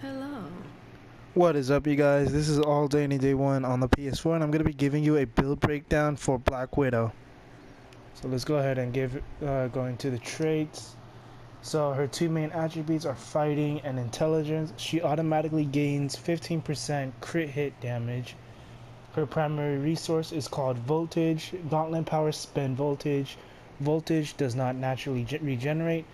Hello. What is up, you guys? This is All Day Any Day 1 on the PS4, and I'm going to be giving you a build breakdown for Black Widow. So let's go ahead and go into the traits. So her two main attributes are fighting and intelligence. She automatically gains 15% crit hit damage. Her primary resource is called Voltage. Gauntlet powers spend Voltage. Voltage does not naturally regenerate.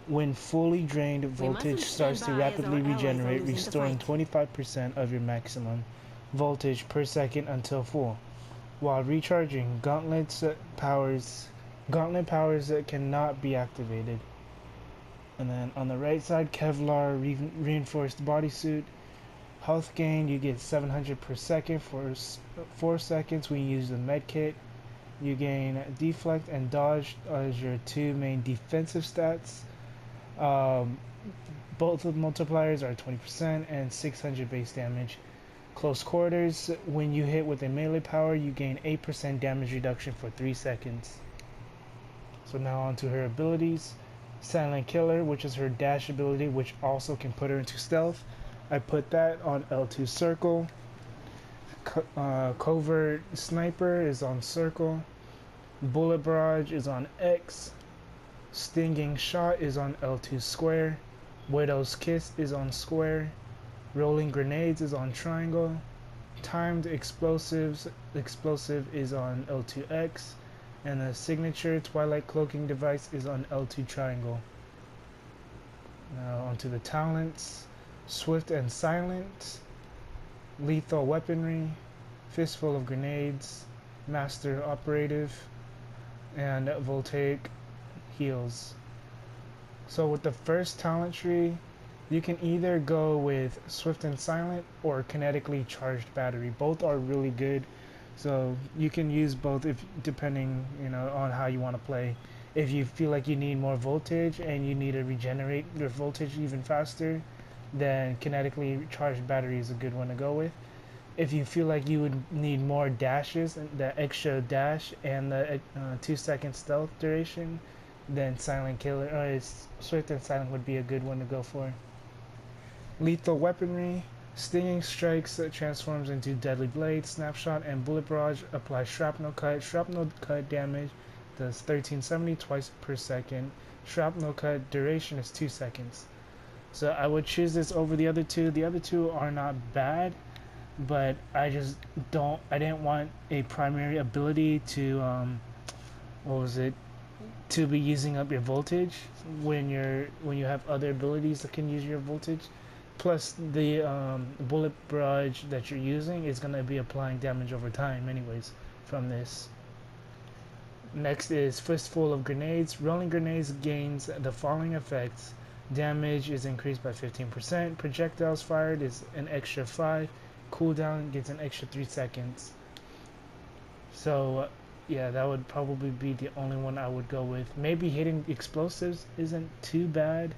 When fully drained, We Voltage mustn't stand starts to by as our rapidly allies are regenerate, losing the restoring fight. 25% of your maximum voltage per second until full. While recharging, Gauntlet powers cannot be activated. And then on the right side, Kevlar reinforced bodysuit. Health gain, you get 700 per second for 4 seconds when you use the med kit. You gain deflect and dodge as your two main defensive stats. Um, both of the multipliers are 20% and 600 base damage. Close quarters, when you hit with a melee power, you gain 8% damage reduction for 3 seconds. So now on to her abilities. Silent Killer, which is her dash ability, which also can put her into stealth. I put that on L2 circle. Covert Sniper is on circle. Bullet Barrage is on X. Stinging Shot is on L2 square. Widow's Kiss is on square. Rolling Grenades is on triangle. Timed Explosive is on L2X. And the signature Twilight Cloaking device is on L2 triangle. Now onto the talents. Swift and Silent. Lethal Weaponry. Fistful of Grenades. Master Operative. And Voltaic Heals. So with the first talent tree, you can either go with Swift and Silent or Kinetically Charged Battery. Both are really good, so you can use both if depending on how you want to play. If you feel like you need more voltage and you need to regenerate your voltage even faster, then Kinetically Charged Battery is a good one to go with. If you feel like you would need more dashes, the extra dash and the 2 second stealth duration, then Silent Killer, Swift and Silent would be a good one to go for. Lethal Weaponry, Stinging Strikes transforms into Deadly Blade, Snapshot, and Bullet Barrage applies Shrapnel Cut. Shrapnel Cut damage does 1370 twice per second. Shrapnel Cut duration is 2 seconds. So I would choose this over the other two. The other two are not bad, but I didn't want a primary ability to, what was it, to be using up your voltage when you have other abilities that can use your voltage. Plus, the bullet barrage that you're using is going to be applying damage over time, anyways, from this. Next is Fistful of Grenades. Rolling grenades gains the following effects: damage is increased by 15%, projectiles fired is an extra 5, cooldown gets an extra 3 seconds. So, yeah, that would probably be the only one I would go with. Maybe hitting explosives isn't too bad,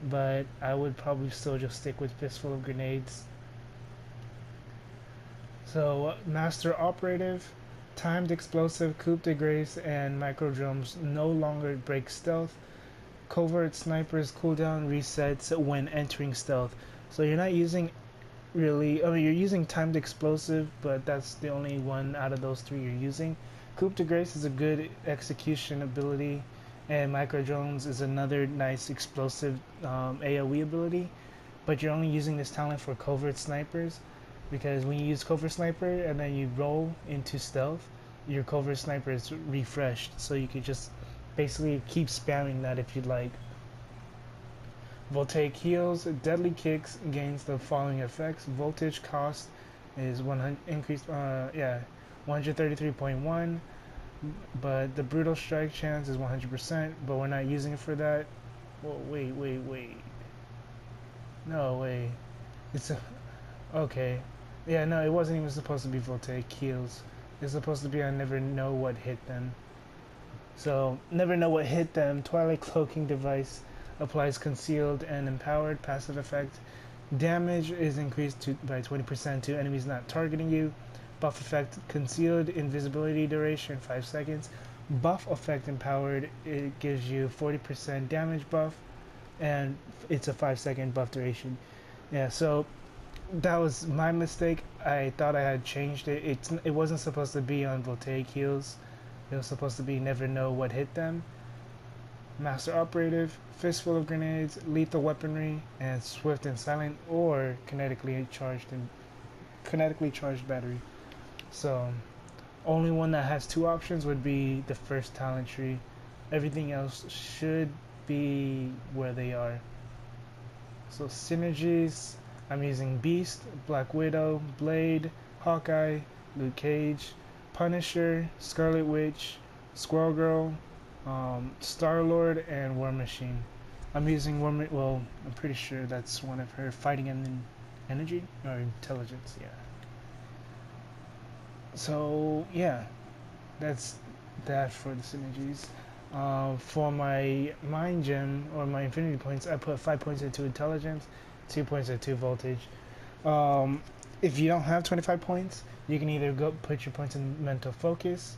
but I would probably still just stick with Fistful of Grenades. So, Master Operative, Timed Explosive, Coup de Grace, and Microdrones no longer break stealth. Covert Sniper's cooldown resets when entering stealth. So you're not using you're using Timed Explosive, but that's the only one out of those three you're using. Coup de Grace is a good execution ability, and Micro Drones is another nice explosive AoE ability, but you're only using this talent for Covert Snipers, because when you use Covert Sniper and then you roll into stealth, your Covert Sniper is refreshed, so you could just basically keep spamming that if you'd like. Voltaic Heals, Deadly Kicks gains the following effects. Voltage cost is 100 increased, 133.1, but the Brutal Strike chance is 100%, but we're not using it for that. Whoa, wait. No, wait. It's a, okay. Yeah, no, it wasn't even supposed to be Voltaic Heals. It's supposed to be I never know what hit them. So, never know what hit them. Twilight Cloaking device applies concealed and empowered passive effect. Damage is increased by 20% to enemies not targeting you. Buff effect concealed invisibility duration 5 seconds. Buff effect empowered, it gives you 40% damage buff, and it's a 5-second buff duration. Yeah, so that was my mistake. I thought I had changed it. It wasn't supposed to be on voltaic heals. It was supposed to be never know what hit them. Master Operative, Fistful of Grenades, Lethal Weaponry, and Swift and Silent, or kinetically charged battery. So only one that has two options would be the first Talon Tree. Everything else should be where they are. So synergies, I'm using Beast, Black Widow, Blade, Hawkeye, Luke Cage, Punisher, Scarlet Witch, Squirrel Girl, Star-Lord, and War Machine. I'm using well, I'm pretty sure that's one of her fighting and energy or intelligence, yeah. So yeah, that's that for the synergies. For my mind gem or my infinity points, I put 5 points into intelligence, 2 points into voltage. If you don't have 25 points, you can either go put your points in mental focus,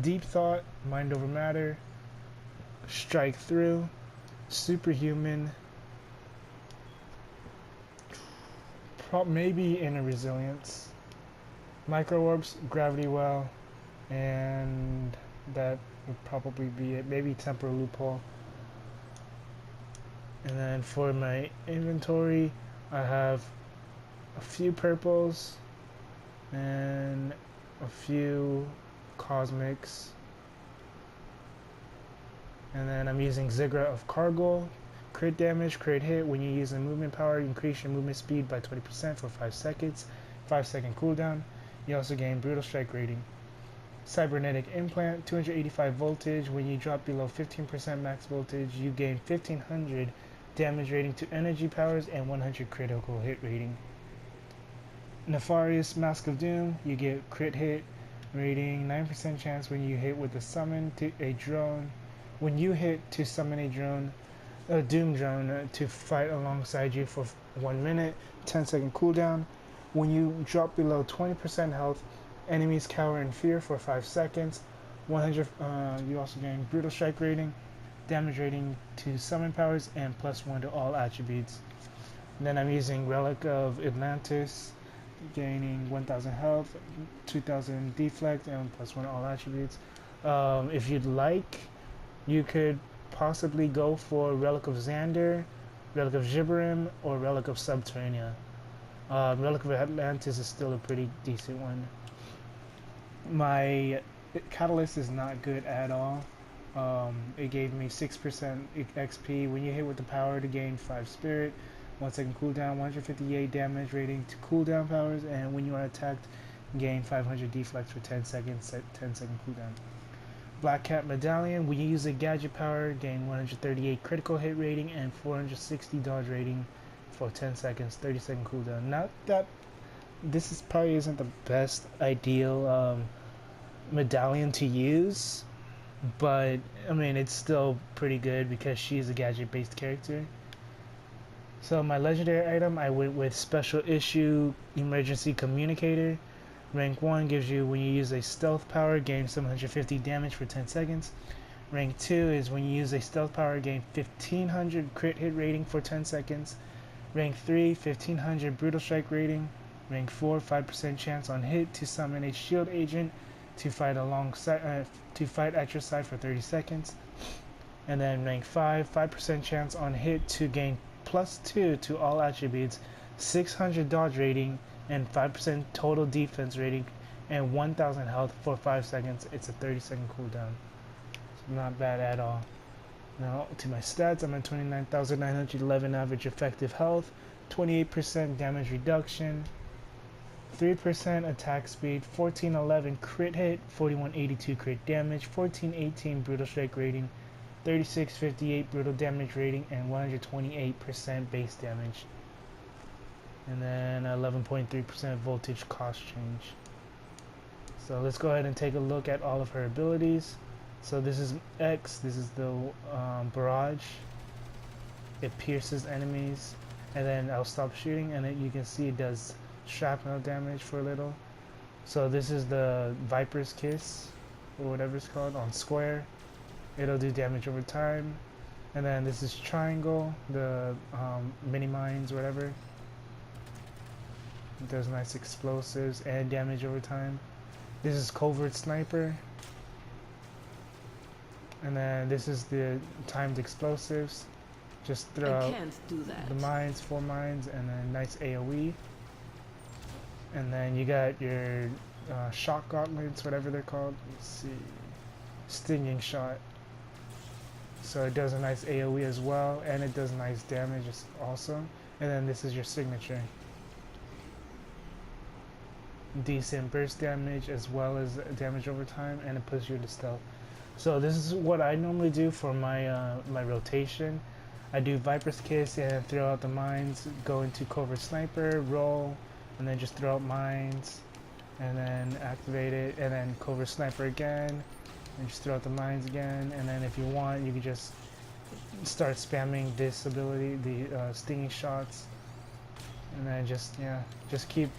deep thought, mind over matter, strike through, superhuman, maybe inner resilience, micro orbs, gravity well, and that would probably be it. Maybe temporal loophole. And then for my inventory, I have a few purples and a few cosmics. And then I'm using Zigra of Cargo. Crit damage, crit hit. When you use a movement power, increase your movement speed by 20% for 5 seconds. 5-second cooldown. You also gain Brutal Strike rating. Cybernetic Implant, 285 voltage. When you drop below 15% max voltage, you gain 1500 damage rating to energy powers and 100 critical hit rating. Nefarious Mask of Doom, you get crit hit rating, 9% chance when you hit with a summon to a drone. When you hit to summon a Doom drone to fight alongside you for 1 minute, 10-second cooldown. When you drop below 20% health, enemies cower in fear for 5 seconds. 100. You also gain Brutal Strike rating, damage rating to summon powers, and +1 to all attributes. And then I'm using Relic of Atlantis, gaining 1000 health, 2000 deflect, and +1 to all attributes. If you'd like, you could possibly go for Relic of Xander, Relic of Gibberim, or Relic of Subterranea. Relic of Atlantis is still a pretty decent one. My Catalyst is not good at all. It gave me 6% XP when you hit with the power to gain 5 spirit, 1 second cooldown, 158 damage rating to cooldown powers, and when you are attacked, gain 500 deflect for 10 seconds, 10-second cooldown. Black Cat Medallion, when you use a gadget power, gain 138 critical hit rating and 460 dodge rating for 10 seconds, 30-second cooldown. Not that this probably isn't the best ideal medallion to use, but I mean it's still pretty good because she's a gadget based character. So my legendary item, I went with Special Issue Emergency Communicator. Rank 1 gives you, when you use a stealth power, gain 750 damage for 10 seconds. Rank 2 is when you use a stealth power, gain 1500 crit hit rating for 10 seconds. Rank 3, 1500 brutal strike rating. Rank 4, 5% chance on hit to summon a shield agent to fight at your side for 30 seconds. And then rank 5, 5% chance on hit to gain +2 to all attributes, 600 dodge rating, and 5% total defense rating, and 1000 health for 5 seconds. It's a 30-second cooldown. So not bad at all. Now to my stats, I'm at 29,911 average effective health, 28% damage reduction, 3% attack speed, 1411 crit hit, 4182 crit damage, 1418 brutal strike rating, 3658 brutal damage rating, and 128% base damage. And then 11.3% voltage cost change. So let's go ahead and take a look at all of her abilities. So this is X, this is the barrage. It pierces enemies, and then I'll stop shooting, and then you can see it does shrapnel damage for a little. So this is the Viper's Kiss, or whatever it's called, on square. It'll do damage over time. And then this is Triangle, the mini mines, whatever. It does nice explosives and damage over time. This is Covert Sniper. And then this is the timed explosives. Just throw out the mines, 4 mines, and then nice AoE. And then you got your shock gauntlets, whatever they're called. Let's see. Stinging shot. So it does a nice AoE as well, and it does nice damage also. And then this is your signature. Decent burst damage as well as damage over time, and it puts you to stealth. So this is what I normally do for my my rotation. I do Viper's Kiss and throw out the mines, go into Covert Sniper, roll, and then just throw out mines, and then activate it, and then Covert Sniper again, and just throw out the mines again. And then if you want, you can just start spamming this ability, the stinging shots, and then just keep,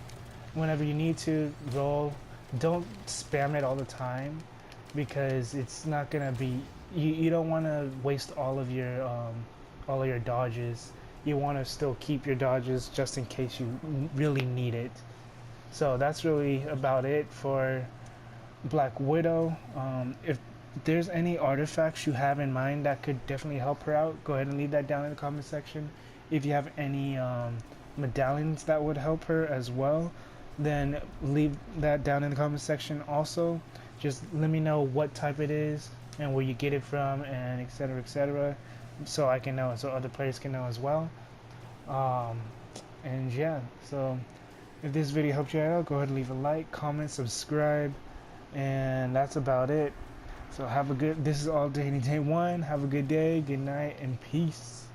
whenever you need to, roll. Don't spam it all the time, because it's not gonna be, you don't want to waste all of your dodges. You want to still keep your dodges just in case you really need it. So that's really about it for Black Widow. If there's any artifacts you have in mind that could definitely help her out, go ahead and leave that down in the comment section. If you have any medallions that would help her as well, then leave that down in the comment section also. Just let me know what type it is and where you get it from, and etc, so I can know, so other players can know as well. And yeah, so if this video helped you out, go ahead and leave a like, comment, subscribe, and that's about it. So have a good, this is All Day Any Day 1. Have a good day, good night, and peace.